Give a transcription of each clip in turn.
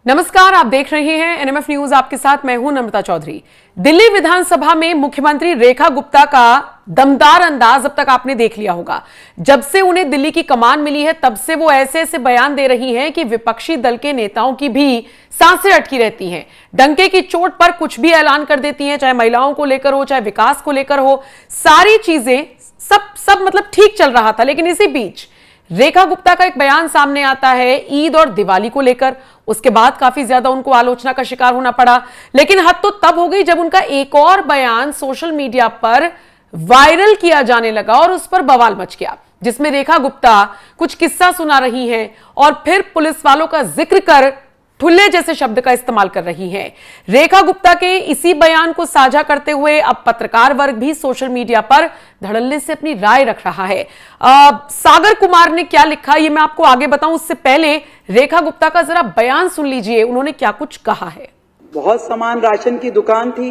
नमस्कार, आप देख रहे हैं एनएमएफ न्यूज। आपके साथ मैं हूं नम्रता चौधरी। दिल्ली विधानसभा में मुख्यमंत्री रेखा गुप्ता का दमदार अंदाज अब तक आपने देख लिया होगा। जब से उन्हें दिल्ली की कमान मिली है तब से वो ऐसे ऐसे बयान दे रही हैं कि विपक्षी दल के नेताओं की भी सांसें अटकी रहती हैं। डंके की चोट पर कुछ भी ऐलान कर देती हैं, चाहे महिलाओं को लेकर हो, चाहे विकास को लेकर हो। सारी चीजें सब मतलब ठीक चल रहा था, लेकिन इसी बीच रेखा गुप्ता का एक बयान सामने आता है ईद और दिवाली को लेकर। उसके बाद काफी ज्यादा उनको आलोचना का शिकार होना पड़ा, लेकिन हद तो तब हो गई जब उनका एक और बयान सोशल मीडिया पर वायरल किया जाने लगा और उस पर बवाल मच गया, जिसमें रेखा गुप्ता कुछ किस्सा सुना रही हैं और फिर पुलिस वालों का जिक्र कर ठुल्ले जैसे शब्द का इस्तेमाल कर रही हैं। रेखा गुप्ता के इसी बयान को साझा करते हुए अब पत्रकार वर्ग भी सोशल मीडिया पर धड़ल्ले से अपनी राय रख रहा है। सागर कुमार ने क्या लिखा ये मैं आपको आगे बताऊं, उससे पहले रेखा गुप्ता का जरा बयान सुन लीजिए, उन्होंने क्या कुछ कहा है। बहुत सामान राशन की दुकान थी,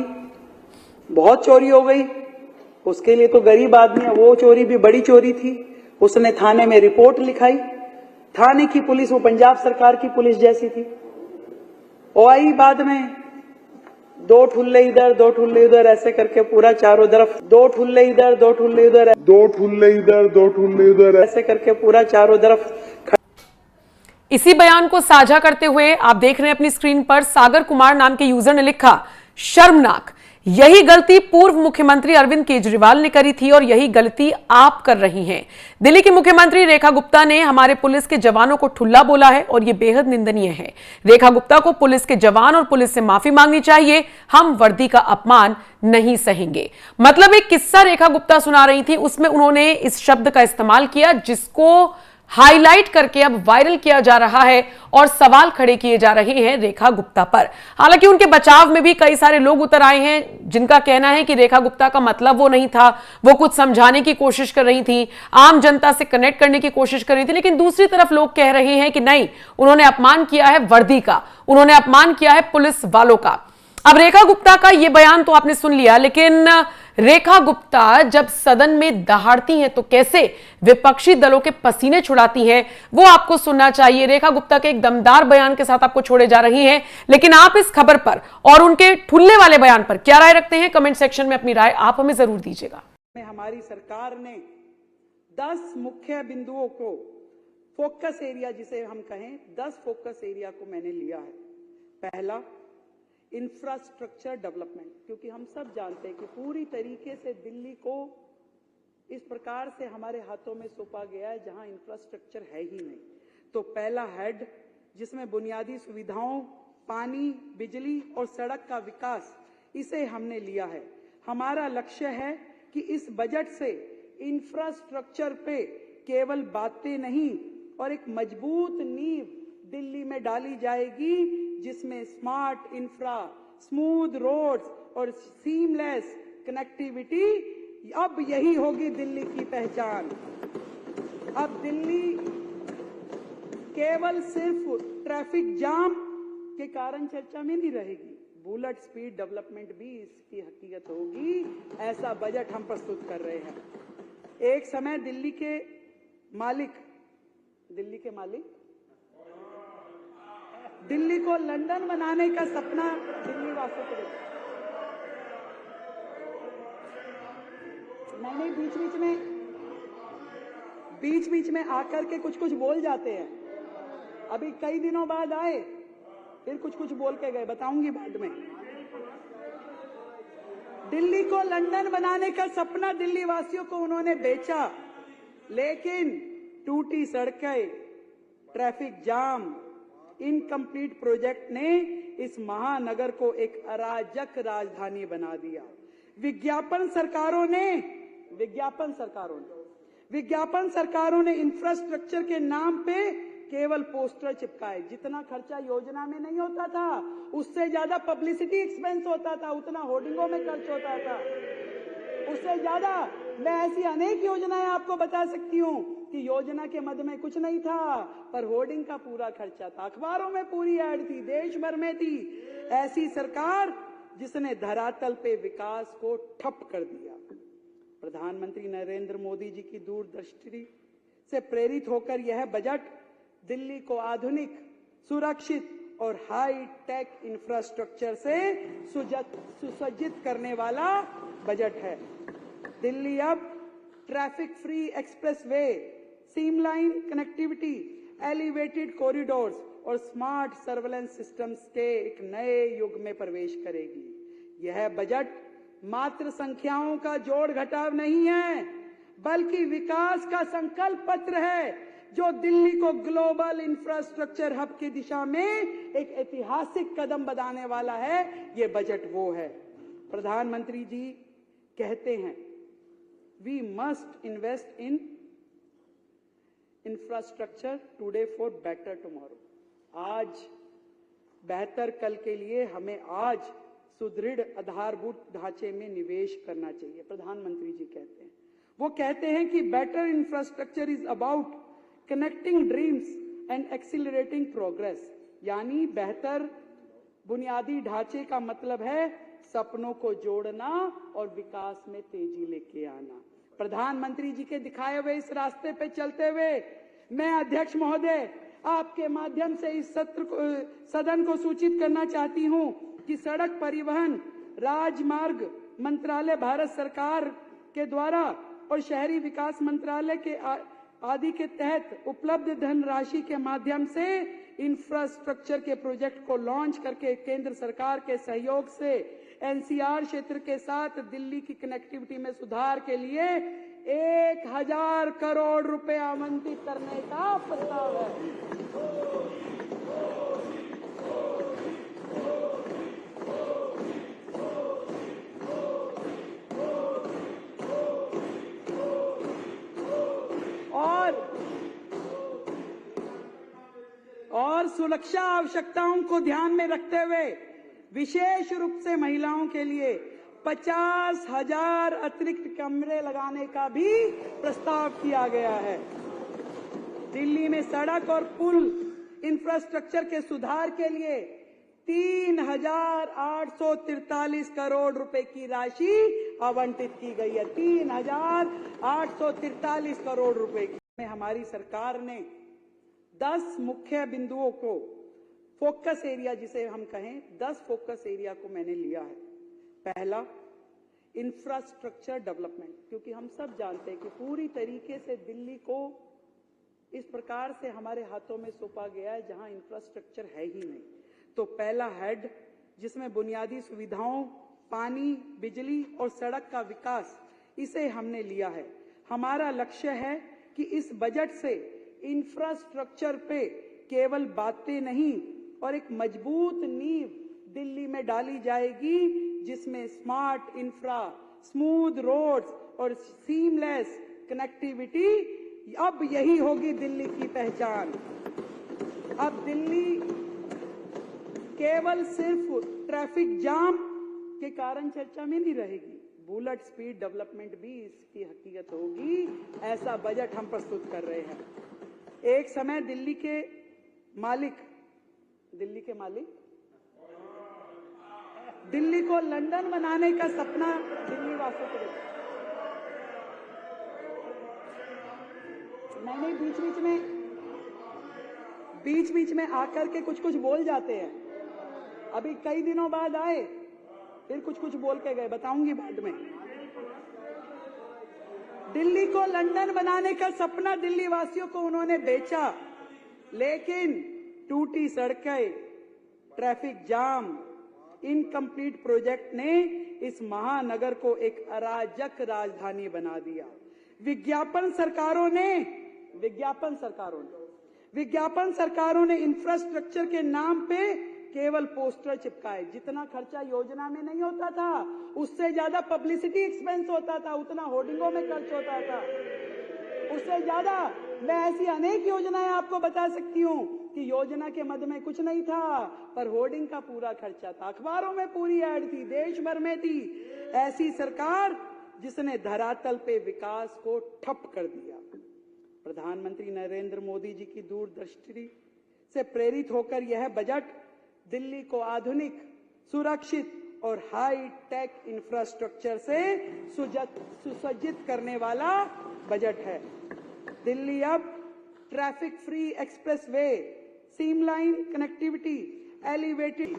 बहुत चोरी हो गई। उसके लिए तो गरीब आदमी है, वो चोरी भी बड़ी चोरी थी। उसने थाने में रिपोर्ट लिखाई। थाने की पुलिस वो पंजाब सरकार की पुलिस जैसी थी। और आई बाद में दो ठुल्ले इधर दो ठुल्ले उधर ऐसे करके पूरा चारों तरफ, दो ठुल्ले इधर दो ठुल्ले उधर, दो ठुल्ले इधर दो ठुल्ले उधर ऐसे करके पूरा चारों तरफ। इसी बयान को साझा करते हुए आप देख रहे हैं अपनी स्क्रीन पर, सागर कुमार नाम के यूजर ने लिखा, शर्मनाक, यही गलती पूर्व मुख्यमंत्री अरविंद केजरीवाल ने करी थी और यही गलती आप कर रही हैं। दिल्ली की मुख्यमंत्री रेखा गुप्ता ने हमारे पुलिस के जवानों को ठुल्ला बोला है और यह बेहद निंदनीय है। रेखा गुप्ता को पुलिस के जवान और पुलिस से माफी मांगनी चाहिए। हम वर्दी का अपमान नहीं सहेंगे। मतलब एक किस्सा रेखा गुप्ता सुना रही थी, उसमें उन्होंने इस शब्द का इस्तेमाल किया जिसको हाईलाइट करके अब वायरल किया जा रहा है और सवाल खड़े किए जा रहे हैं रेखा गुप्ता पर। हालांकि उनके बचाव में भी कई सारे लोग उतर आए हैं जिनका कहना है कि रेखा गुप्ता का मतलब वो नहीं था, वो कुछ समझाने की कोशिश कर रही थी, आम जनता से कनेक्ट करने की कोशिश कर रही थी। लेकिन दूसरी तरफ लोग कह रहे हैं कि नहीं, उन्होंने अपमान किया है वर्दी का, उन्होंने अपमान किया है पुलिस वालों का। अब रेखा गुप्ता का यह बयान तो आपने सुन लिया, लेकिन रेखा गुप्ता जब सदन में दहाड़ती हैं तो कैसे विपक्षी दलों के पसीने छुड़ाती हैं, वो आपको सुनना चाहिए। रेखा गुप्ता के एक दमदार बयान के साथ आपको छोड़े जा रही हैं, लेकिन आप इस खबर पर और उनके ठुल्ले वाले बयान पर क्या राय रखते हैं, कमेंट सेक्शन में अपनी राय आप हमें जरूर दीजिएगा। हमारी सरकार ने 10 मुख्य बिंदुओं को, फोकस एरिया जिसे हम कहें, 10 फोकस एरिया को मैंने लिया है। पहला, इंफ्रास्ट्रक्चर डेवलपमेंट, क्योंकि हम सब जानते हैं कि पूरी तरीके से दिल्ली को इस प्रकार से हमारे हाथों में सौंपा गया है जहां इंफ्रास्ट्रक्चर है ही नहीं। तो पहला हेड जिसमें बुनियादी सुविधाओं, पानी, बिजली और सड़क का विकास, इसे हमने लिया है। हमारा लक्ष्य है कि इस बजट से इंफ्रास्ट्रक्चर पे केवल बातें नहीं और एक मजबूत नींव दिल्ली में डाली जाएगी, जिसमें स्मार्ट इंफ्रा, स्मूथ रोड्स और सीमलेस कनेक्टिविटी, अब यही होगी दिल्ली की पहचान। अब दिल्ली केवल सिर्फ ट्रैफिक जाम के कारण चर्चा में नहीं रहेगी, बुलेट स्पीड डेवलपमेंट भी इसकी हकीकत होगी। ऐसा बजट हम प्रस्तुत कर रहे हैं। एक समय दिल्ली के मालिक दिल्ली को लंदन बनाने का सपना दिल्ली वासियों को देखा। नहीं, बीच बीच में आकर के कुछ बोल जाते हैं। अभी कई दिनों बाद आए, फिर कुछ बोल के गए, बताऊंगी बाद में। दिल्ली को लंदन बनाने का सपना दिल्ली वासियों को उन्होंने बेचा, लेकिन टूटी सड़कें, ट्रैफिक जाम, इनकम्प्लीट प्रोजेक्ट ने इस महानगर को एक अराजक राजधानी बना दिया। विज्ञापन सरकारों ने इंफ्रास्ट्रक्चर के नाम पे केवल पोस्टर चिपकाए। जितना खर्चा योजना में नहीं होता था, उससे ज्यादा पब्लिसिटी एक्सपेंस होता था, उतना होर्डिंगों में खर्च होता था, उससे ज्यादा। मैं ऐसी अनेक योजनाएं आपको बता सकती हूं कि योजना के मद में कुछ नहीं था, पर होर्डिंग का पूरा खर्चा था, अखबारों में पूरी ऐड थी, देश भर में थी। ऐसी सरकार जिसने धरातल पे विकास को ठप कर दिया। प्रधानमंत्री नरेंद्र मोदी जी की दूरदृष्टि से प्रेरित होकर यह बजट दिल्ली को आधुनिक, सुरक्षित और हाई टेक इंफ्रास्ट्रक्चर से सुसज्जित करने वाला बजट है। दिल्ली अब traffic free expressway, seamless connectivity, elevated corridors और स्मार्ट सर्वेलेंस सिस्टम्स के एक नए युग में प्रवेश करेगी। यह बजट मात्र संख्याओं का जोड़ घटाव नहीं है, बल्कि विकास का संकल्प पत्र है जो दिल्ली को ग्लोबल इंफ्रास्ट्रक्चर हब की दिशा में एक ऐतिहासिक कदम बढ़ाने वाला है। ये बजट वो है। प्रधानमंत्री जी कहते हैं, we must invest in infrastructure today for better tomorrow. आज बेहतर कल के लिए हमें आज सुदृढ़ आधारभूत ढांचे में निवेश करना चाहिए। प्रधानमंत्री जी कहते हैं, वो कहते हैं कि better infrastructure is about connecting dreams and accelerating progress. यानी बेहतर बुनियादी ढांचे का मतलब है सपनों को जोड़ना और विकास में तेजी लेके आना। प्रधानमंत्री जी के दिखाए हुए इस रास्ते पे चलते हुए मैं अध्यक्ष महोदय आपके माध्यम से इस सदन को सूचित करना चाहती हूं कि सड़क परिवहन राजमार्ग मंत्रालय भारत सरकार के द्वारा और शहरी विकास मंत्रालय के आदि के तहत उपलब्ध धनराशि के माध्यम से इंफ्रास्ट्रक्चर के प्रोजेक्ट को लॉन्च करके केंद्र सरकार के सहयोग से एनसीआर क्षेत्र के साथ दिल्ली की कनेक्टिविटी में सुधार के लिए 1000 करोड़ रुपए आवंटित करने का प्रस्ताव है। और सुरक्षा आवश्यकताओं को ध्यान में रखते हुए विशेष रूप से महिलाओं के लिए 50,000 अतिरिक्त कमरे लगाने का भी प्रस्ताव किया गया है। दिल्ली में सड़क और पुल इंफ्रास्ट्रक्चर के सुधार के लिए 3,843 करोड़ रुपए की राशि आवंटित की गई है। 3,843 करोड़ रुपए में हमारी सरकार ने 10 मुख्य बिंदुओं को फोकस एरिया जिसे हम कहें 10 फोकस एरिया को मैंने लिया है। पहला, इंफ्रास्ट्रक्चर डेवलपमेंट, क्योंकि हम सब जानते हैं कि पूरी तरीके से दिल्ली को इस प्रकार से हमारे हाथों में सौंपा गया है जहां इंफ्रास्ट्रक्चर है ही नहीं। तो पहला हेड जिसमें बुनियादी सुविधाओं, पानी, बिजली और सड़क का विकास, इसे हमने लिया है। हमारा लक्ष्य है कि इस बजट से इंफ्रास्ट्रक्चर पे केवल बातें नहीं और एक मजबूत नींव दिल्ली में डाली जाएगी जिसमें स्मार्ट इंफ्रा, स्मूथ रोड्स और सीमलेस कनेक्टिविटी, अब यही होगी दिल्ली की पहचान। अब दिल्ली केवल सिर्फ ट्रैफिक जाम के कारण चर्चा में नहीं रहेगी, बुलेट स्पीड डेवलपमेंट भी इसकी हकीकत होगी। ऐसा बजट हम प्रस्तुत कर रहे हैं। एक समय दिल्ली के मालिक दिल्ली को लंदन बनाने का सपना दिल्ली वासियों को देखा। मैंने बीच में आकर के कुछ बोल जाते हैं। अभी कई दिनों बाद आए, फिर कुछ बोल के गए, बताऊंगी बाद में। दिल्ली को लंदन बनाने का सपना दिल्ली वासियों को उन्होंने बेचा, लेकिन टूटी सड़कें, ट्रैफिक जाम, इनकम्प्लीट प्रोजेक्ट ने इस महानगर को एक अराजक राजधानी बना दिया। विज्ञापन सरकारों ने इंफ्रास्ट्रक्चर के नाम पे केवल पोस्टर चिपकाए। जितना खर्चा योजना में नहीं होता था, उससे ज्यादा पब्लिसिटी एक्सपेंस होता था, उतना होर्डिंगों में खर्च होता था, उससे ज्यादा। मैं ऐसी अनेक योजनाएं आपको बता सकती हूँ कि योजना के मद में कुछ नहीं था, पर होर्डिंग का पूरा खर्चा था, अखबारों में पूरी ऐड थी, देश भर में थी। ऐसी सरकार जिसने धरातल पे विकास को ठप कर दिया। प्रधानमंत्री नरेंद्र मोदी जी की दूरदृष्टि से प्रेरित होकर यह बजट दिल्ली को आधुनिक, सुरक्षित और हाई टेक इंफ्रास्ट्रक्चर से सुसज्जित करने वाला बजट है। दिल्ली अब traffic free expressway, seamless connectivity, elevated